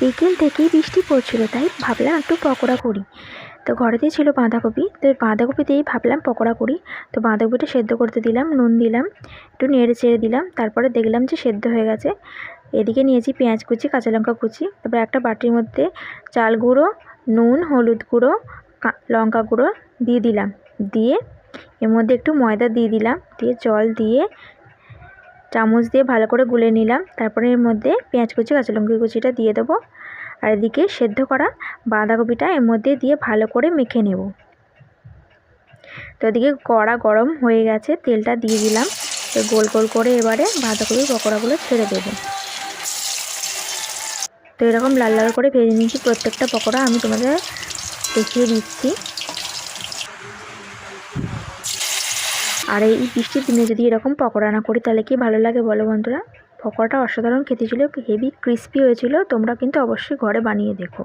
বিকেল থেকেই বৃষ্টি পড়ছিল, তাই ভাবলাম একটু পকোড়া করি। তো ঘরেতেই ছিল বাঁধাকপি, তো বাঁধাকপি দিয়েই ভাবলাম পকোড়া করি। তো বাঁধাকপিটা সেদ্ধ করতে দিলাম, নুন দিলাম, একটু নেড়ে চেড়ে দিলাম, তারপরে দেখলাম যে সেদ্ধ হয়ে গেছে। এদিকে নিয়েছি পেঁয়াজ কুচি, কাঁচা লঙ্কা কুচি, তারপরে একটা বাটির মধ্যে চাল গুঁড়ো, নুন, হলুদ গুঁড়ো, লঙ্কা গুঁড়ো দিয়ে দিলাম। দিয়ে এর মধ্যে একটু ময়দা দিয়ে দিলাম, দিয়ে জল দিয়ে চামচ দিয়ে ভালো করে গুলে নিলাম। তারপরে এর মধ্যে পেঁয়াজ কুচি, কাঁচা লঙ্কা কুচিটা দিয়ে দেবো। আর এদিকে সেদ্ধ করা বাঁধাকপিটা এর মধ্যে দিয়ে ভালো করে মেখে নেব। তো এদিকে কড়া গরম হয়ে গেছে, তেলটা দিয়ে দিলাম। তো গোল গোল করে এবারে বাঁধাকপির পকোড়াগুলো ছেড়ে দেবো। তো এরকম লাল লাল করে ভেজে নিয়েছি প্রত্যেকটা পকোড়া, আমি তোমাদের দেখিয়ে দিচ্ছি। আর এই বৃষ্টির দিনে যদি এরকম পকোড়া না করি তাহলে কি ভালো লাগে বলো বন্ধুরা। পকোড়াটা অসাধারণ খেতে ছিল, হেভি ক্রিস্পি হয়েছিল। তোমরা কিন্তু অবশ্যই ঘরে বানিয়ে দেখো।